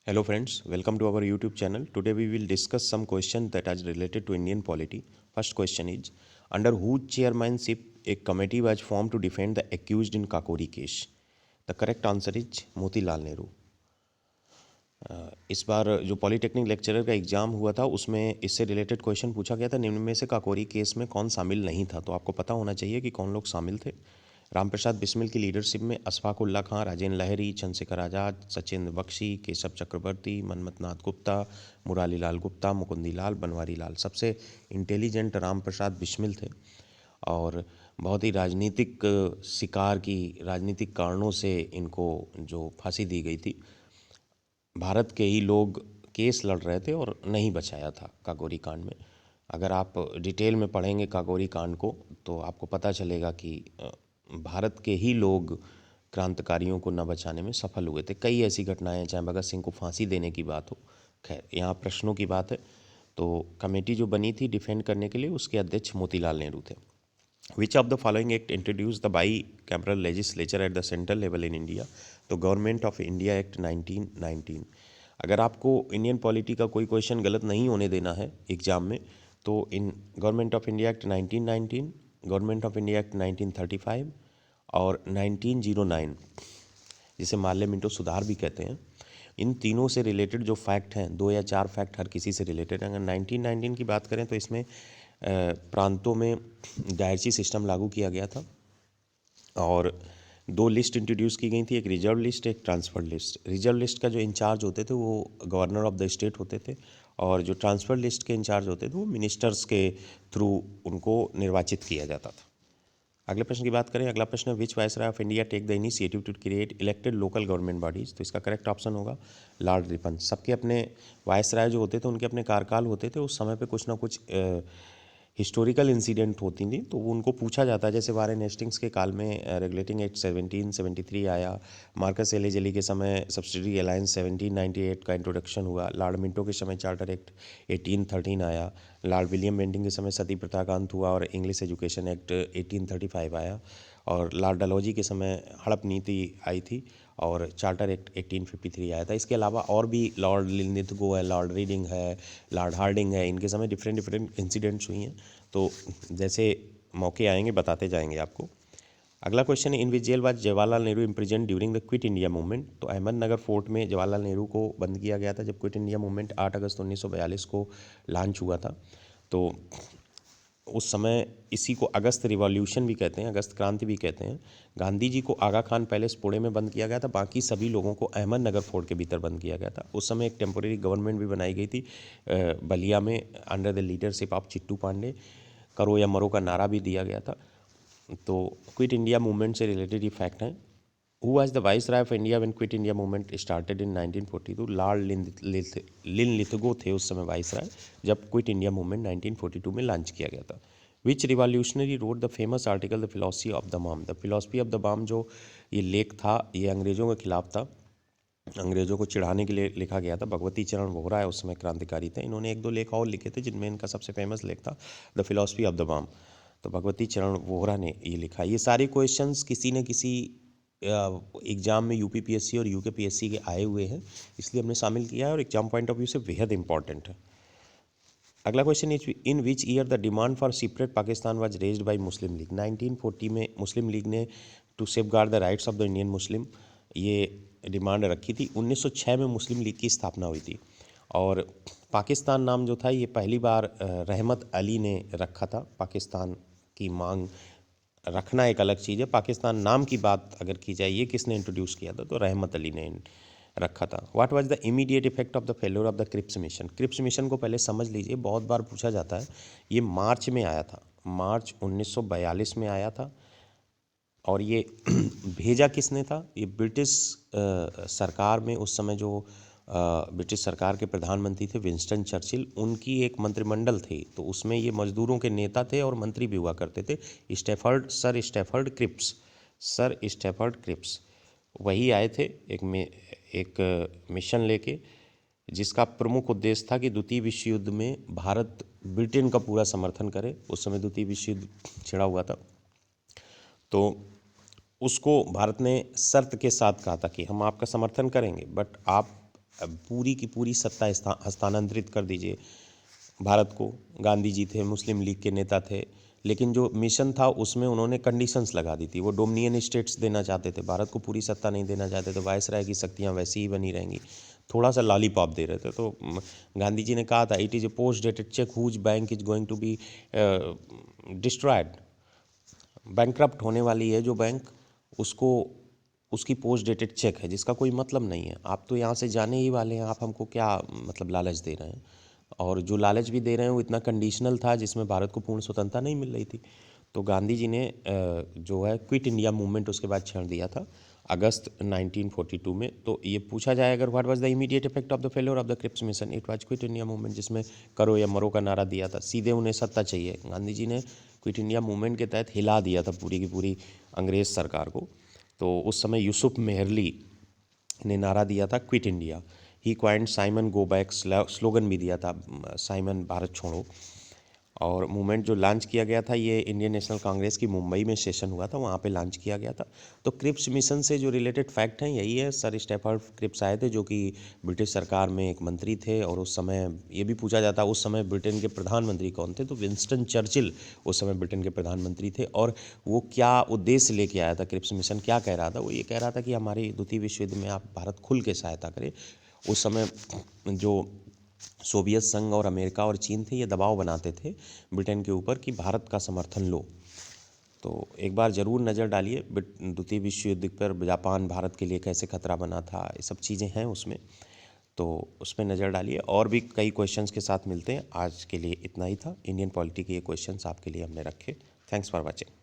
Hello friends, welcome to our YouTube channel. Today we will discuss some questions that are related to Indian polity. First question is, under whose chairmanship a committee was formed to defend the accused in Kakori case? The correct answer is Motilal Nehru. इस बार जो polytechnic lecturer का exam हुआ था उसमें इससे related question पूछा गया था, निम्न में से काकोरी केस में कौन शामिल नहीं था? तो आपको पता होना चाहिए कि कौन लोग शामिल थे. रामप्रसाद बिस्मिल की लीडरशिप में अशफाक उल्ला खां, राजेंद्र लहरी, चंद्रशेखर आज़ाद, सचिंद्र बख्शी, केशव चक्रवर्ती, मनमथ नाथ गुप्ता, मुरारी लाल गुप्ता, मुकुंदी लाल, बनवारी लाल. सबसे इंटेलिजेंट रामप्रसाद बिस्मिल थे और बहुत ही राजनीतिक शिकार की राजनीतिक कारणों से इनको जो फांसी दी गई थी. भारत के ही लोग केस लड़ रहे थे और नहीं बचाया था काकोरी कांड में. अगर आप डिटेल में पढ़ेंगे काकोरी कांड को तो आपको पता चलेगा कि भारत के ही लोग क्रांतिकारियों को न बचाने में सफल हुए थे. कई ऐसी घटनाएं हैं, चाहे भगत सिंह को फांसी देने की बात हो. खैर, यहाँ प्रश्नों की बात है. तो कमेटी जो बनी थी डिफेंड करने के लिए, उसके अध्यक्ष मोतीलाल नेहरू थे. Which of the following act introduced the bicameral legislature at the central level in India? तो गवर्नमेंट ऑफ इंडिया एक्ट 1919. अगर आपको इंडियन पॉलिटी का कोई क्वेश्चन गलत नहीं होने देना है एग्जाम में, तो in government of India act 1919, government of India act 1935 और 1909, जिसे माल्य मिंटो सुधार भी कहते हैं, इन तीनों से रिलेटेड जो फैक्ट हैं, 2 या 4 फैक्ट हर किसी से रिलेटेड हैं. अगर 1919 की बात करें तो इसमें प्रांतों में डायरची सिस्टम लागू किया गया था और 2 लिस्ट इंट्रोड्यूस की गई थी, एक रिजर्व लिस्ट, एक ट्रांसफर लिस्ट. रिजर्व लिस्ट का जो इंचार्ज होते थे वो गवर्नर ऑफ द स्टेट होते थे और जो ट्रांसफर लिस्ट के इंचार्ज होते थे वो मिनिस्टर्स के थ्रू उनको निर्वाचित किया जाता था. अगले प्रश्न की बात करें. अगला प्रश्न है, which viceroy of India take the initiative to create elected local government bodies? तो इसका करेक्ट ऑप्शन होगा लॉर्ड रिपन. सबके अपने वायसराय जो होते थे उनके अपने कार्यकाल होते थे. उस समय पे कुछ ना कुछ हिस्टोरिकल इंसिडेंट होती थी तो वो उनको पूछा जाता है. जैसे वारेन हेस्टिंग्स के काल में रेगुलेटिंग एक्ट 1773 आया. मार्कस एलेजली के समय सब्सिडी अलायंस 1798 का इंट्रोडक्शन हुआ. लॉर्ड मिंटो के समय चार्टर एक्ट 1813 आया. लॉर्ड विलियम बेंटिंग के समय सती प्रथा का अंत हुआ और इंग्लिश एजुकेशन एक्ट 1835 आया. और लॉर्ड डलहौजी के समय हड़प नीति आई थी और चार्टर एक्ट 1853 आया था. इसके अलावा और भी लॉर्ड लिन्लिथगो है, लॉर्ड रीडिंग है, लॉर्ड हार्डिंग है, इनके समय डिफरेंट इंसिडेंट्स हुई हैं. तो जैसे मौके आएंगे बताते जाएंगे आपको. अगला क्वेश्चन है, in which jail was Jawaharlal Nehru imprison during the quit India movement? तो अहमदनगर फोर्ट में जवाहरलाल नेहरू को बंद किया गया था जब क्विट इंडिया मूवमेंट 8 अगस्त 1942 को लॉन्च हुआ था. तो उस समय इसी को अगस्त रिवॉल्यूशन भी कहते हैं, अगस्त क्रांति भी कहते हैं. गांधी जी को आगा खान पैलेस पुणे में बंद किया गया था, बाकी सभी लोगों को अहमदनगर फोर्ट के भीतर बंद किया गया था. उस समय एक टेम्पोरेरी गवर्नमेंट भी बनाई गई थी बलिया में under the leadership of Chittu Pandey. करो या मरो का नारा भी दिया गया था. तो क्विट इंडिया मूवमेंट से रिलेटेड ये फैक्ट हैं. Who was the viceroy of India when quit India movement started in 1942? Lord Linlithgow थे उस समय वाइसराय जब क्विट इंडिया मूवमेंट 1942 में लॉन्च किया गया था. Which revolutionary wrote the famous article the philosophy of the bomb? The philosophy of the bomb जो ये लेख था ये अंग्रेज़ों के खिलाफ था, अंग्रेज़ों को चिढ़ाने के लिए लिखा गया था. भगवती चरण वोहरा है उस समय क्रांतिकारी थे. इन्होंने 1-2 लेख और लिखे थे जिनमें इनका सबसे फेमस लेख था the philosophy of the bomb. तो भगवती चरण वोहरा ने ये लिखा. ये सारे क्वेश्चंस किसी न किसी एग्ज़ाम में यूपीपीएससी और यूकेपीएससी के आए हुए हैं, इसलिए हमने शामिल किया है और एग्जाम पॉइंट ऑफ व्यू से बेहद इंपॉर्टेंट है. अगला question is, in which year the demand for separate Pakistan was raised by Muslim League? 1940 में मुस्लिम लीग ने to safeguard the rights of the Indian Muslim ये डिमांड रखी थी. 1906 में मुस्लिम लीग की स्थापना हुई थी और पाकिस्तान नाम जो था ये पहली बार रहमत अली ने रखा था. पाकिस्तान की मांग रखना एक अलग चीज़ है, पाकिस्तान नाम की बात अगर की जाए ये किसने इंट्रोड्यूस किया था तो रहमत अली ने रखा था. What was the immediate effect of the failure of the Cripps mission? Cripps mission को पहले समझ लीजिए, बहुत बार पूछा जाता है. ये मार्च में आया था, मार्च 1942 में आया था और ये भेजा किसने था? ये ब्रिटिश सरकार में उस समय जो ब्रिटिश सरकार के प्रधानमंत्री थे विंस्टन चर्चिल, उनकी एक मंत्रिमंडल थी. तो उसमें ये मजदूरों के नेता थे और मंत्री भी हुआ करते थे. सर स्टैफर्ड क्रिप्स वही आए थे एक मिशन लेके, जिसका प्रमुख उद्देश्य था कि द्वितीय विश्व युद्ध में भारत ब्रिटेन का पूरा समर्थन करे. उस समय द्वितीय विश्व युद्ध छिड़ा हुआ था तो उसको भारत ने शर्त के साथ कहा था कि हम आपका समर्थन करेंगे बट आप पूरी की पूरी सत्ता हस्तांतरित कर दीजिए भारत को। गांधी जी थे, मुस्लिम लीग के नेता थे, लेकिन जो मिशन था उसमें उन्होंने कंडीशंस लगा दी थी। वो डोमिनियन स्टेट्स देना चाहते थे, भारत को पूरी सत्ता नहीं देना चाहते थे, वायसराय की शक्तियाँ वैसी ही बनी रहेंगी, थोड़ा सा लॉलीपॉप दे रहे थे। तो गांधी जी ने कहा था, it is a post dated cheque whose bank is going to be destroyed. Bankrupt होने वाली है जो बैंक, उसको उसकी पोस्ट डेटेड चेक है, जिसका कोई मतलब नहीं है। आप तो यहाँ से जाने ही वाले हैं, आप हमको क्या मतलब लालच दे रहे हैं? और जो लालच भी दे रहे हैं वो इतना कंडीशनल था जिसमें भारत को पूर्ण स्वतंत्रता नहीं मिल रही थी। तो गांधी जी ने जो है क्विट इंडिया मूवमेंट उसके बाद छेड़ दिया था अगस्त 1942 में। तो ये पूछा जाए अगर what was the immediate effect of the failure of the Cripps mission, it was quit India movement, जिसमें करो या मरो का नारा दिया था। सीधे उन्हें सत्ता चाहिए। गांधी जी ने क्विट इंडिया मूवमेंट के तहत हिला दिया था पूरी की पूरी अंग्रेज़ सरकार को। तो उस समय यूसुफ मेहरली ने नारा दिया था quit India. He coined Simon go back slogan भी दिया था, साइमन भारत छोड़ो। और मूवमेंट जो लॉन्च किया गया था ये इंडियन नेशनल कांग्रेस की मुंबई में सेशन हुआ था, वहाँ पे लॉन्च किया गया था। तो क्रिप्स मिशन से जो रिलेटेड फैक्ट हैं यही है। सर स्टैफर्ड क्रिप्स आए थे जो कि ब्रिटिश सरकार में एक मंत्री थे, और उस समय ये भी पूछा जाता उस समय ब्रिटेन के प्रधानमंत्री कौन थे, तो विंस्टन चर्चिल उस समय ब्रिटेन के प्रधानमंत्री थे। और वो क्या उद्देश्य लेके आया था, क्रिप्स मिशन क्या कह रहा था? वो ये कह रहा था कि हमारी द्वितीय विश्व युद्ध में आप भारत खुल के सहायता करें। उस समय जो सोवियत संघ और अमेरिका और चीन थे, ये दबाव बनाते थे ब्रिटेन के ऊपर कि भारत का समर्थन लो। तो एक बार ज़रूर नज़र डालिए द्वितीय विश्व युद्ध पर जापान भारत के लिए कैसे खतरा बना था, ये सब चीज़ें हैं उसमें, तो उस पर नज़र डालिए। और भी कई क्वेश्चंस के साथ मिलते हैं। आज के लिए इतना ही था। इंडियन पॉलिटी के ये क्वेश्चंस आपके लिए हमने रखे। Thanks for watching.